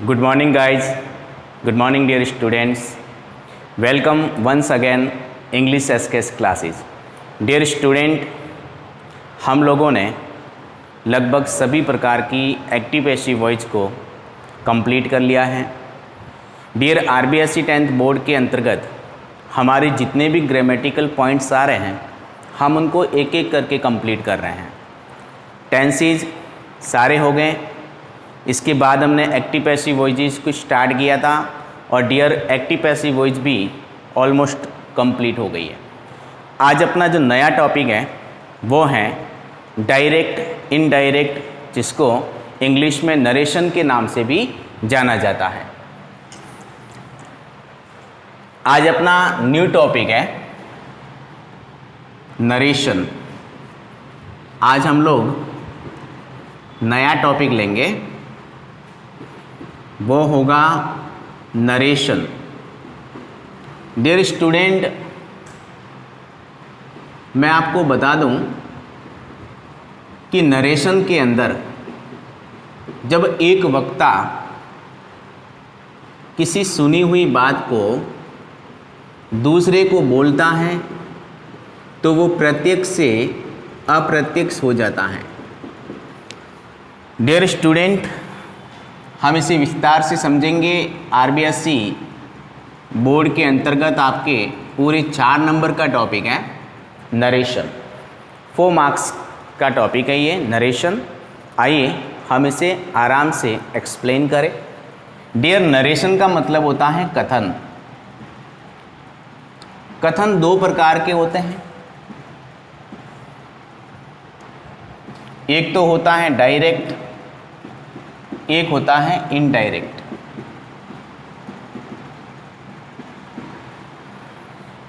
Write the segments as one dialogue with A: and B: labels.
A: Good morning guys, good morning dear students, welcome once again English SKS classes. Dear student, हम लोगों ने लगभग सभी प्रकार की एक्टिव पैसिव वॉइस को कंप्लीट कर लिया है। डियर RBSC 10th बोर्ड के अंतर्गत हमारे जितने भी ग्रामेटिकल पॉइंट्स आ रहे हैं हम उनको एक एक करके कंप्लीट कर रहे हैं। टेंसेज सारे हो गए। इसके बाद हमने एक्टिव पैसिव वॉइस को स्टार्ट किया था और डियर एक्टिव पैसिव वॉइस भी ऑलमोस्ट कंप्लीट हो गई है। आज अपना जो नया टॉपिक है वो है डायरेक्ट इनडायरेक्ट, जिसको इंग्लिश में नरेशन के नाम से भी जाना जाता है। आज अपना न्यू टॉपिक है नरेशन। आज हम लोग नया टॉपिक लेंगे, वो होगा नरेशन। डियर स्टूडेंट, मैं आपको बता दूं कि नरेशन के अंदर जब एक वक्ता किसी सुनी हुई बात को दूसरे को बोलता है तो वो प्रत्यक्ष से अप्रत्यक्ष हो जाता है। डियर स्टूडेंट, हम इसे विस्तार से समझेंगे। RBSC बोर्ड के अंतर्गत आपके पूरे 4 नंबर का टॉपिक है नरेशन। 4 मार्क्स का टॉपिक है ये नरेशन। आइए हम इसे आराम से एक्सप्लेन करें। डियर, नरेशन का मतलब होता है कथन। कथन 2 प्रकार के होते हैं। एक तो होता है डायरेक्ट, एक होता है इनडायरेक्ट।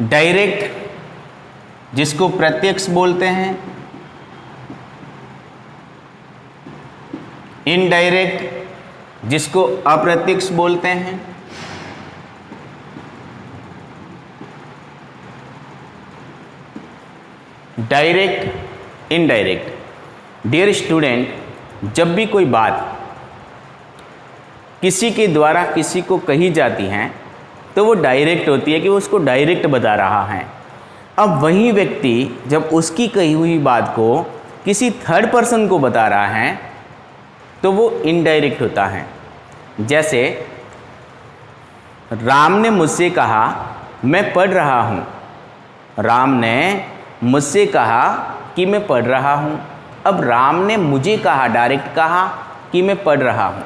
A: डायरेक्ट जिसको प्रत्यक्ष बोलते हैं, इनडायरेक्ट जिसको अप्रत्यक्ष बोलते हैं। Direct indirect. डियर स्टूडेंट, जब भी कोई बात किसी के द्वारा किसी को कही जाती है तो वो डायरेक्ट होती है कि वो उसको डायरेक्ट बता रहा है। अब वही व्यक्ति जब उसकी कही हुई बात को किसी थर्ड पर्सन को बता रहा है तो वो इनडायरेक्ट होता है। जैसे राम ने मुझसे कहा मैं पढ़ रहा हूँ। राम ने मुझसे कहा कि मैं पढ़ रहा हूँ। अब राम ने मुझे कहा, डायरेक्ट कहा कि मैं पढ़ रहा हूँ।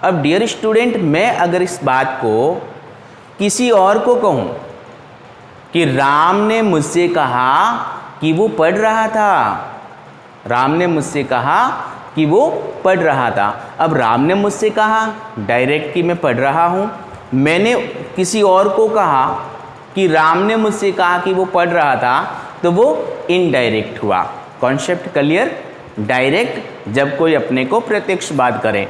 A: अब डियर स्टूडेंट, मैं अगर इस बात को किसी और को कहूँ कि राम ने मुझसे कहा कि वो पढ़ रहा था, राम ने मुझसे कहा कि वो पढ़ रहा था। अब राम ने मुझसे कहा डायरेक्ट कि मैं पढ़ रहा हूँ, मैंने किसी और को कहा कि राम ने मुझसे कहा कि वो पढ़ रहा था, तो वो इनडायरेक्ट हुआ। Concept clear? डायरेक्ट जब कोई अपने को प्रत्यक्ष बात करे,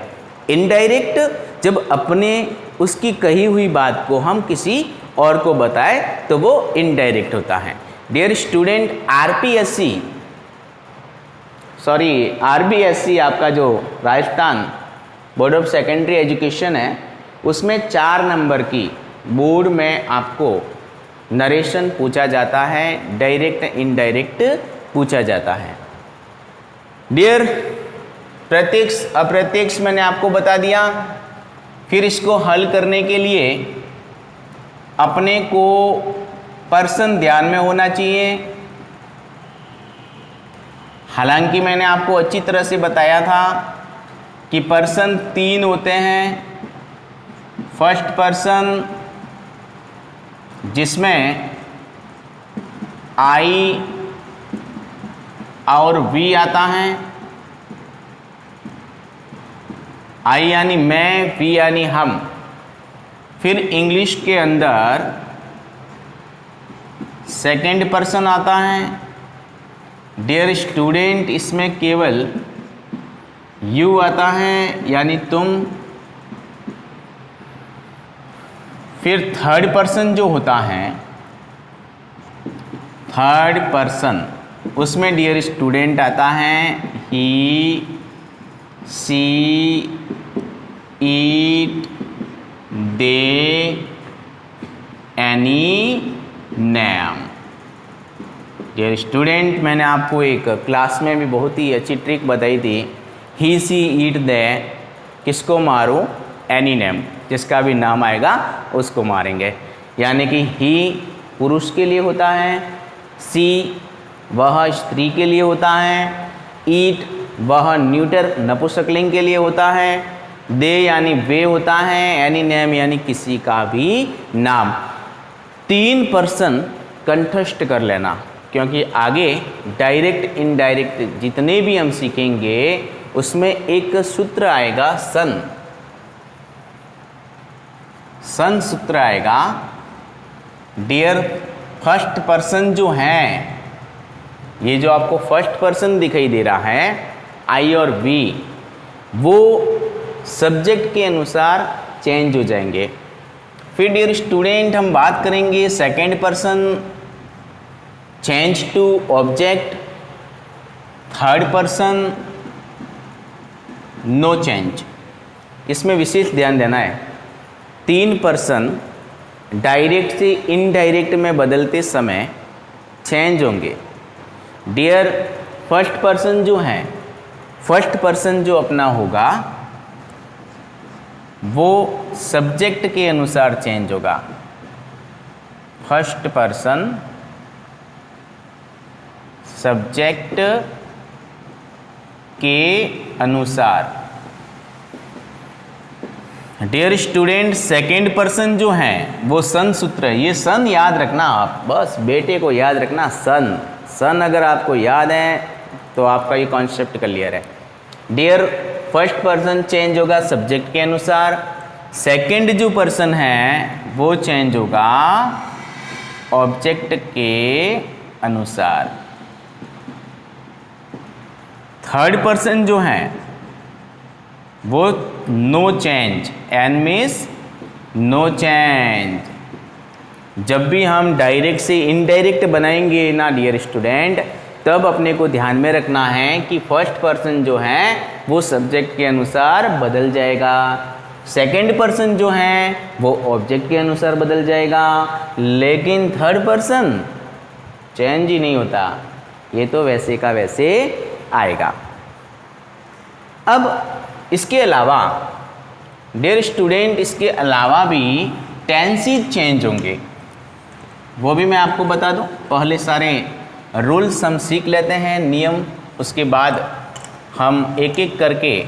A: इनडायरेक्ट जब अपने उसकी कही हुई बात को हम किसी और को बताएं तो वो इनडायरेक्ट होता है। डियर स्टूडेंट, RBSC आपका जो Rajasthan board of secondary education है उसमें 4 नंबर की बोर्ड में आपको नरेशन पूछा जाता है, डायरेक्ट इनडायरेक्ट पूछा जाता है। डियर, प्रत्यक्ष अप्रत्यक्ष मैंने आपको बता दिया। फिर इसको हल करने के लिए अपने को पर्सन ध्यान में होना चाहिए। हालांकि मैंने आपको अच्छी तरह से बताया था कि पर्सन 3 होते हैं। फर्स्ट पर्सन जिसमें आई और वी आता है। आई यानी मैं, वी यानी हम। फिर इंग्लिश के अंदर सेकंड पर्सन आता है। डियर स्टूडेंट, इसमें केवल यू आता है यानी तुम। फिर थर्ड पर्सन जो होता है, थर्ड पर्सन उसमें डियर स्टूडेंट आता है ही, सी, ईट, दे, एनी नेम। डियर स्टूडेंट, मैंने आपको एक क्लास में भी बहुत ही अच्छी ट्रिक बताई थी, ही, सी, ईट, दे, किसको मारो? एनी नेम, जिसका भी नाम आएगा उसको मारेंगे। यानी कि ही पुरुष के लिए होता है, सी वह स्त्री के लिए होता है, ईट वह न्यूटर नपुंसकलिंग के लिए होता है, दे यानी वे होता है, एनी नेम यानी किसी का भी नाम। 3 पर्सन कंठस्थ कर लेना, क्योंकि आगे डायरेक्ट इनडायरेक्ट जितने भी हम सीखेंगे उसमें एक सूत्र आएगा सन। सन सूत्र आएगा। डियर फर्स्ट पर्सन जो है, ये जो आपको फर्स्ट पर्सन दिखाई दे रहा है आई और वी, वो सब्जेक्ट के अनुसार चेंज हो जाएंगे। फिर डियर स्टूडेंट हम बात करेंगे second person change to object, third person no change. इसमें विशेष ध्यान देना है, 3 पर्सन डायरेक्ट से इनडायरेक्ट में बदलते समय चेंज होंगे। डियर फर्स्ट पर्सन जो है, फर्स्ट पर्सन जो अपना होगा वो सब्जेक्ट के अनुसार चेंज होगा। फर्स्ट पर्सन सब्जेक्ट के अनुसार। डियर स्टूडेंट सेकंड पर्सन जो है वो सन सूत्र है। ये सन याद रखना, आप बस बेटे को याद रखना, सन। सन अगर आपको याद है तो आपका ये कॉन्सेप्ट क्लियर है। डियर फर्स्ट पर्सन चेंज होगा सब्जेक्ट के अनुसार, सेकंड जो पर्सन है वो चेंज होगा ऑब्जेक्ट के अनुसार। थर्ड पर्सन जो है वो no change, N means no change. जब भी हम डायरेक्ट से इनडायरेक्ट बनाएंगे ना डियर स्टूडेंट, तब अपने को ध्यान में रखना है कि फर्स्ट पर्सन जो है वो सब्जेक्ट के अनुसार बदल जाएगा, सेकंड पर्सन जो है वो ऑब्जेक्ट के अनुसार बदल जाएगा, लेकिन थर्ड पर्सन चेंज ही नहीं होता, ये तो वैसे का वैसे आएगा। अब इसके अलावा डियर स्टूडेंट, इसके अलावा भी टेंसेस चेंज होंगे, वो भी मैं आपको बता दूं। पहले सारे रूल्स हम सीख लेते हैं, नियम, उसके बाद हम एक एक करके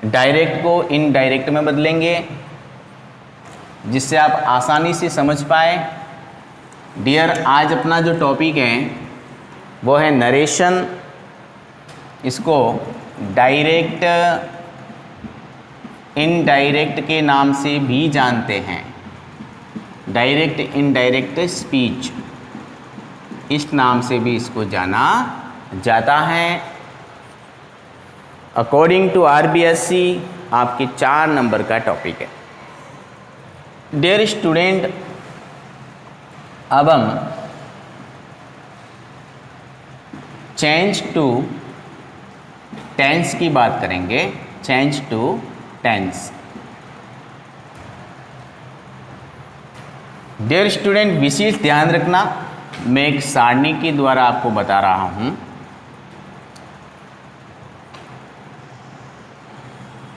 A: डायरेक्ट को इनडायरेक्ट में बदलेंगे, जिससे आप आसानी से समझ पाए। डियर आज अपना जो टॉपिक है वो है नरेशन। इसको डायरेक्ट इनडायरेक्ट के नाम से भी जानते हैं, डायरेक्ट इनडायरेक्ट स्पीच, इस नाम से भी इसको जाना जाता है। अकॉर्डिंग टू RBSC आपके 4 नंबर का टॉपिक है। डियर स्टूडेंट, अब हम चेंज टू टेंस की बात करेंगे। Change to tense. Dear student, विशेष ध्यान रखना, मैं एक सारणी के द्वारा आपको बता रहा हूं।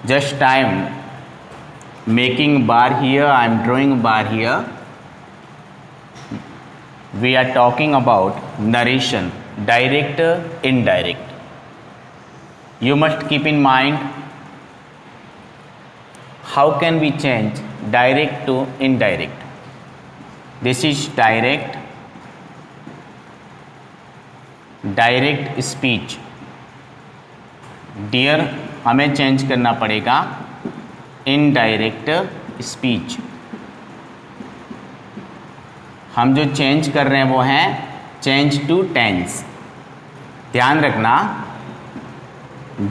A: Just I am making bar here, I am drawing bar here. We are talking about narration, direct, indirect. You must keep in mind how can we change direct to indirect. This is direct speech. Dear, हमें change करना पड़ेगा indirect speech. हम जो change कर रहे हैं वो है चेंज टू टेंस। ध्यान रखना,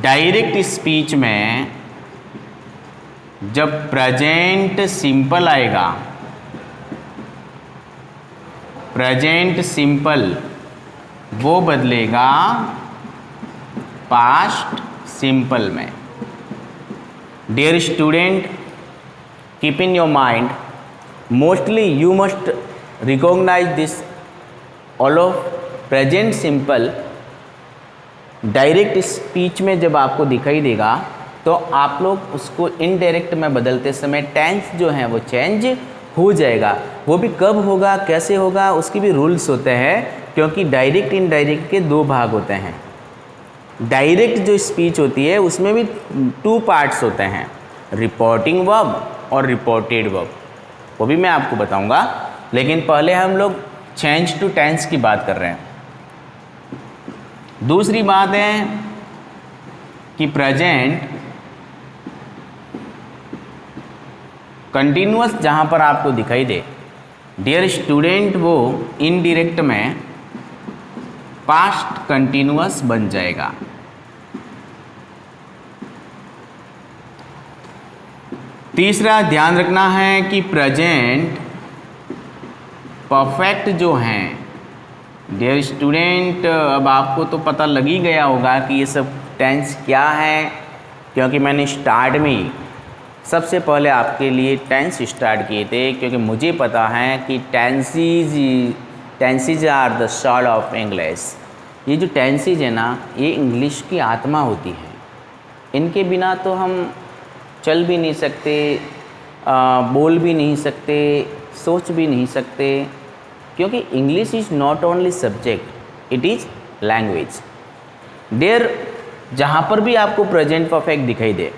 A: डायरेक्ट स्पीच में जब प्रेजेंट सिंपल आएगा, प्रेजेंट सिंपल वो बदलेगा पास्ट सिंपल में। Dear student, keep in your mind, mostly you must recognise this all of present simple. Direct speech में जब आपको दिखाई देगा तो आप लोग उसको इनडायरेक्ट में बदलते समय टेंस जो है वो चेंज हो जाएगा। वो भी कब होगा, कैसे होगा, उसकी भी रूल्स होते हैं, क्योंकि डायरेक्ट इनडायरेक्ट के दो भाग होते हैं। डायरेक्ट जो स्पीच होती है उसमें भी 2 पार्ट्स होते हैं, रिपोर्टिंग वर्ब और रिपोर्टेड वर्ब। वो भी मैं आपको बताऊंगा, लेकिन पहले हम लोग चेंज टू टेंस की बात कर रहे हैं। दूसरी बात है कि प्रेजेंट कंटिन्यूअस जहाँ पर आपको दिखाई दे, डियर स्टूडेंट, वो इनडायरेक्ट में पास्ट कंटिन्यूअस बन जाएगा। तीसरा ध्यान रखना है कि प्रेजेंट परफेक्ट जो हैं, डियर स्टूडेंट, अब आपको तो पता लग ही गया होगा कि ये सब टेंस क्या है, क्योंकि मैंने स्टार्ट में सबसे पहले आपके लिए टेंस स्टार्ट किए थे, क्योंकि मुझे पता है कि tenses are the soul of English. ये जो टेंसेज है ना, ये इंग्लिश की आत्मा होती है। इनके बिना तो हम चल भी नहीं सकते, बोल भी नहीं सकते, सोच भी नहीं सकते, क्योंकि English is not only subject, it is language. Dear, जहाँ पर भी आपको प्रेजेंट परफेक्ट दिखाई दे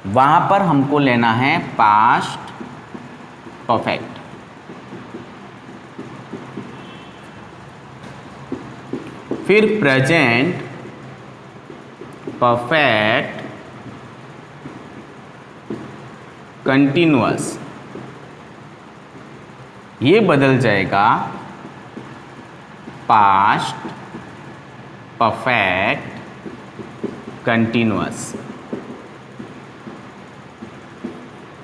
A: वहाँ पर हमको लेना है पास्ट परफेक्ट। फिर प्रेजेंट परफेक्ट कंटिन्यूअस, ये बदल जाएगा पास्ट परफेक्ट कंटिन्यूअस।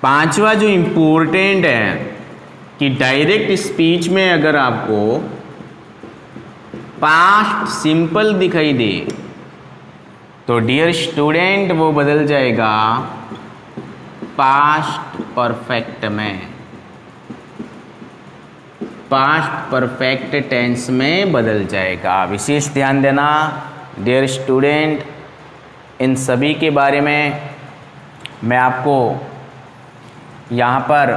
A: पांचवा जो इम्पोर्टेंट है कि डायरेक्ट स्पीच में अगर आपको पास्ट सिंपल दिखाई दे तो डियर स्टूडेंट वो बदल जाएगा पास्ट परफेक्ट में, पास्ट परफेक्ट टेंस में बदल जाएगा। विशेष ध्यान देना डियर स्टूडेंट, इन सभी के बारे में मैं आपको यहाँ पर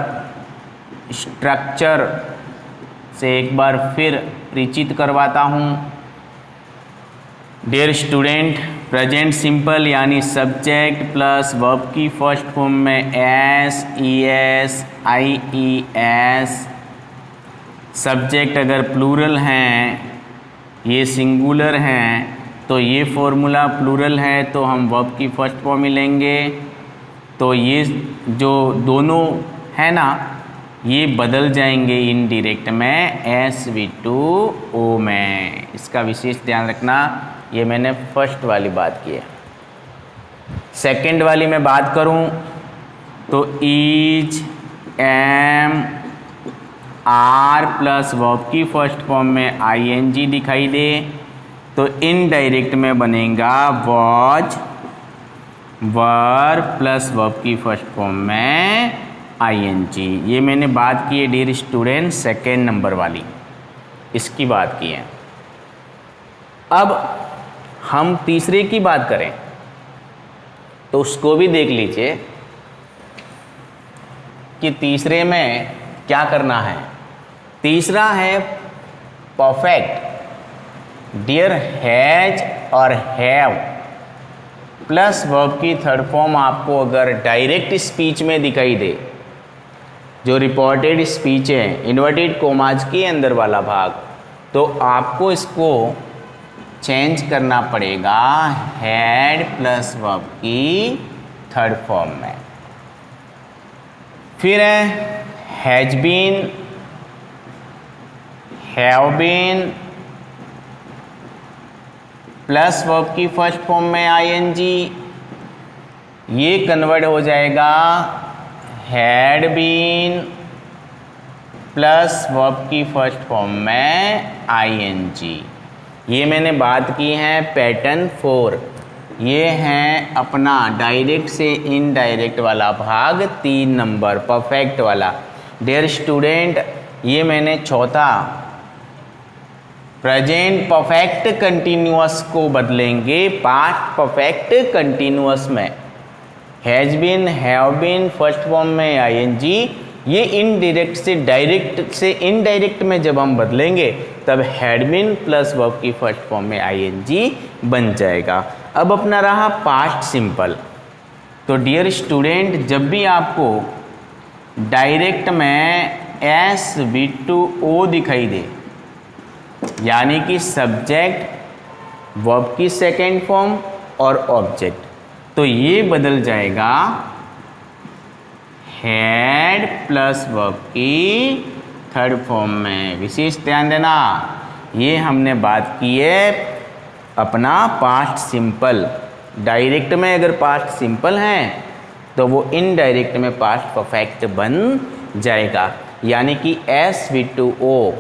A: स्ट्रक्चर से एक बार फिर परिचित करवाता हूँ। डियर स्टूडेंट, प्रेजेंट सिंपल यानी सब्जेक्ट प्लस वर्ब की फर्स्ट फॉर्म में एस, ई एस, आई ई एस। सब्जेक्ट अगर प्लूरल हैं, ये सिंगुलर हैं, तो ये फॉर्मूला प्लूरल है तो हम वर्ब की फर्स्ट फॉर्म ही लेंगे। तो ये जो दोनों है ना, ये बदल जाएंगे इनडायरेक्ट में SV2O में। इसका विशेष ध्यान रखना। ये मैंने फर्स्ट वाली बात की है। सेकंड वाली मैं बात करूं तो is, am, are plus verb की फर्स्ट फॉर्म में ING दिखाई दे तो इनडायरेक्ट में बनेगा वॉज, वर प्लस वर्ब की फर्स्ट फॉर्म में ING। ये मैंने बात की है डियर स्टूडेंट सेकेंड नंबर वाली, इसकी बात की है। अब हम तीसरे की बात करें तो उसको भी देख लीजिए कि तीसरे में क्या करना है। तीसरा है परफेक्ट। डियर हैज और हैव प्लस वर्ब की थर्ड फॉर्म आपको अगर डायरेक्ट स्पीच में दिखाई दे, जो रिपोर्टेड स्पीच है इन्वर्टेड कोमाज के अंदर वाला भाग, तो आपको इसको चेंज करना पड़ेगा हैड प्लस वर्ब की थर्ड फॉर्म में। फिर है has been, have been plus verb की फर्स्ट फॉर्म में ING, ये कन्वर्ट हो जाएगा हैड बीन प्लस वर्ब की फर्स्ट फॉर्म में ING। ये मैंने बात की है पैटर्न 4। ये है अपना डायरेक्ट से इनडायरेक्ट वाला भाग 3 नंबर परफेक्ट वाला। डियर स्टूडेंट, ये मैंने चौथा प्रेजेंट परफेक्ट कंटिन्यूअस को बदलेंगे पास्ट परफेक्ट कंटिन्यूअस में। Has been, have been first form में आईएनजी, ये इनडायरेक्ट से इनडायरेक्ट में जब हम बदलेंगे तब हैड बीन प्लस वर्ब की फर्स्ट फॉर्म में आईएनजी बन जाएगा। अब अपना रहा पास्ट सिंपल। तो डियर स्टूडेंट, जब भी आपको डायरेक्ट में SVO दिखाई दे, यानी कि सब्जेक्ट वर्ब की सेकेंड फॉर्म और ऑब्जेक्ट, तो ये बदल जाएगा हैड प्लस वर्ब की थर्ड फॉर्म में। विशेष ध्यान देना, ये हमने बात की है अपना पास्ट सिंपल। डायरेक्ट में अगर पास्ट सिंपल है तो वो इनडायरेक्ट में पास्ट परफेक्ट बन जाएगा, यानी कि SVO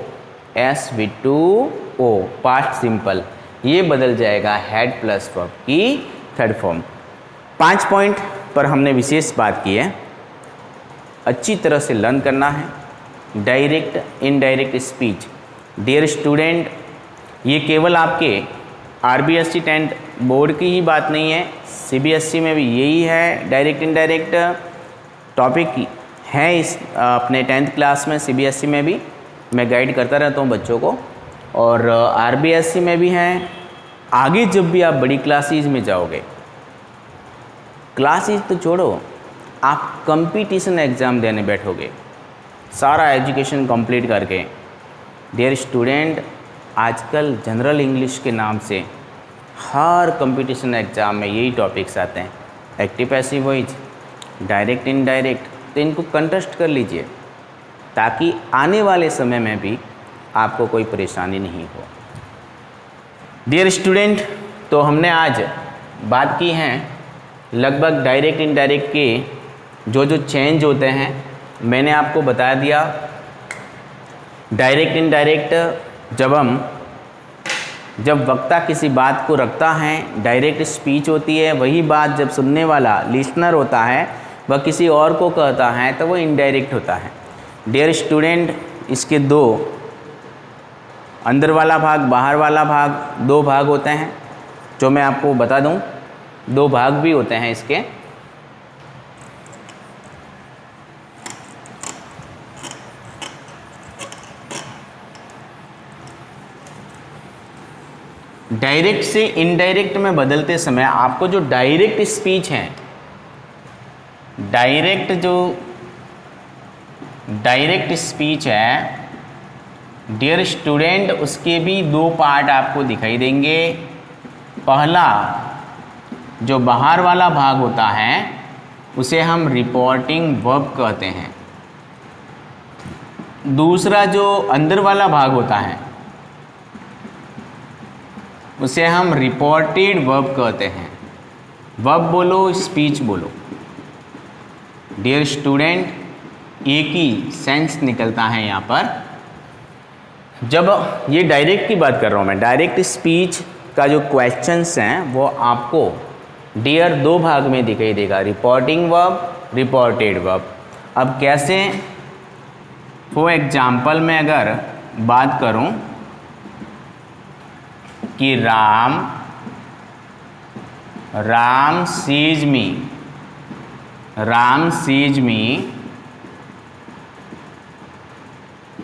A: पास्ट सिंपल, ये बदल जाएगा हैड प्लस वर्ब की थर्ड फॉर्म। 5 पॉइंट पर हमने विशेष बात की है, अच्छी तरह से लर्न करना है। Direct indirect speech. Dear student, ये केवल आपके RBSC 10th बोर्ड की ही बात नहीं है, CBSE में भी यही है। डायरेक्ट इनडायरेक्ट टॉपिक है इस अपने 10th क्लास में। CBSE में भी मैं गाइड करता रहता हूँ बच्चों को, और RBSC में भी हैं। आगे जब भी आप बड़ी क्लासेस में जाओगे, क्लासेस तो छोड़ो, आप कंपटीशन एग्ज़ाम देने बैठोगे सारा एजुकेशन कंप्लीट करके। डियर स्टूडेंट, आजकल जनरल इंग्लिश के नाम से हर कंपटीशन एग्ज़ाम में यही टॉपिक्स आते हैं, active passive voice, direct indirect. तो इनको कंटेस्ट कर लीजिए ताकि आने वाले समय में भी आपको कोई परेशानी नहीं हो। डियर स्टूडेंट, तो हमने आज बात की है लगभग डायरेक्ट इनडायरेक्ट के जो चेंज होते हैं, मैंने आपको बता दिया। डायरेक्ट इनडायरेक्ट जब वक्ता किसी बात को रखता है, डायरेक्ट स्पीच होती है। वही बात जब सुनने वाला लिसनर होता है वह किसी और को कहता है तो वो इनडायरेक्ट होता है। डियर स्टूडेंट, इसके 2 अंदर वाला भाग बाहर वाला भाग 2 भाग होते हैं, जो मैं आपको बता दूं। 2 भाग भी होते हैं इसके। डायरेक्ट से इनडायरेक्ट में बदलते समय आपको जो डायरेक्ट स्पीच है, डायरेक्ट स्पीच है डियर स्टूडेंट, उसके भी 2 पार्ट आपको दिखाई देंगे। पहला जो बाहर वाला भाग होता है उसे हम रिपोर्टिंग वर्ब कहते हैं। दूसरा जो अंदर वाला भाग होता है उसे हम रिपोर्टेड वर्ब कहते हैं। वर्ब बोलो, स्पीच बोलो। डियर स्टूडेंट, एक ही सेंस निकलता है यहाँ पर। जब ये डायरेक्ट की बात कर रहा हूँ मैं, डायरेक्ट स्पीच का जो क्वेश्चंस हैं वो आपको डियर 2 भाग में दिखाई देगा, रिपोर्टिंग वर्ब, रिपोर्टेड वर्ब। अब कैसे? फॉर एग्जाम्पल मैं अगर बात करूँ कि Ram sees me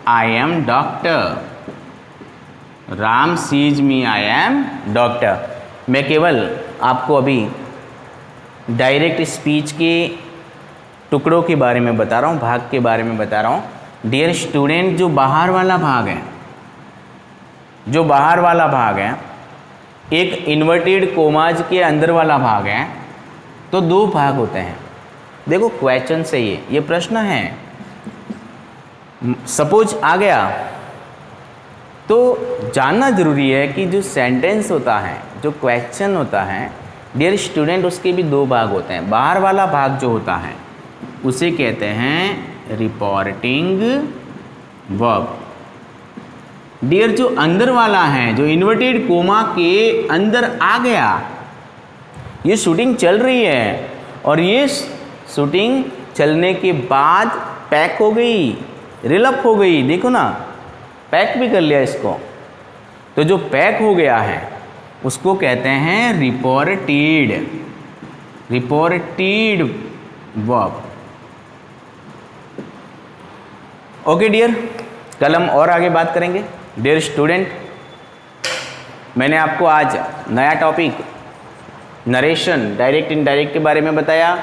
A: I am doctor. Ram sees me I am doctor. मैं केवल आपको अभी डायरेक्ट स्पीच के टुकड़ों के बारे में बता रहा हूँ, भाग के बारे में बता रहा हूँ। डियर स्टूडेंट, जो बाहर वाला भाग है, एक इन्वर्टेड कोमाज के अंदर वाला भाग है, तो 2 भाग होते हैं। देखो क्वेश्चन से ये प्रश्न है, सपोज आ गया तो जानना ज़रूरी है कि जो सेंटेंस होता है, जो क्वेश्चन होता है डियर स्टूडेंट, उसके भी 2 भाग होते हैं। बाहर वाला भाग जो होता है उसे कहते हैं रिपोर्टिंग वर्ब। डियर जो अंदर वाला है, जो इन्वर्टेड कोमा के अंदर आ गया, ये शूटिंग चल रही है और ये शूटिंग चलने के बाद पैक हो गई, रिलअप हो गई, देखो ना, पैक भी कर लिया इसको। तो जो पैक हो गया है उसको कहते हैं reported, reported verb. Okay dear, कल हम और आगे बात करेंगे। डियर स्टूडेंट, मैंने आपको आज नया टॉपिक नरेशन, डायरेक्ट इनडायरेक्ट के बारे में बताया।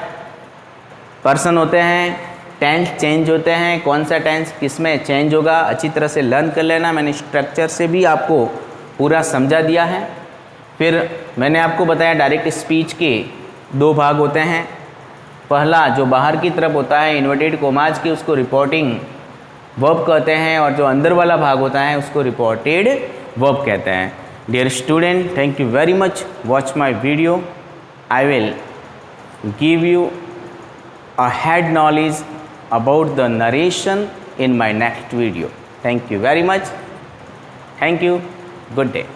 A: पर्सन होते हैं, टेंस चेंज होते हैं, कौन सा टेंस किस में चेंज होगा, अच्छी तरह से लर्न कर लेना। मैंने स्ट्रक्चर से भी आपको पूरा समझा दिया है। फिर मैंने आपको बताया डायरेक्ट स्पीच के दो भाग होते हैं। पहला जो बाहर की तरफ होता है इन्वर्टेड कोमाज की, उसको रिपोर्टिंग वर्ब कहते हैं, और जो अंदर वाला भाग होता है उसको रिपोर्टेड वर्ब कहते हैं। Dear student, thank you very much, watch my video. I will give you a head knowledge about the narration in my next video. Thank you very much. Thank you. Good day.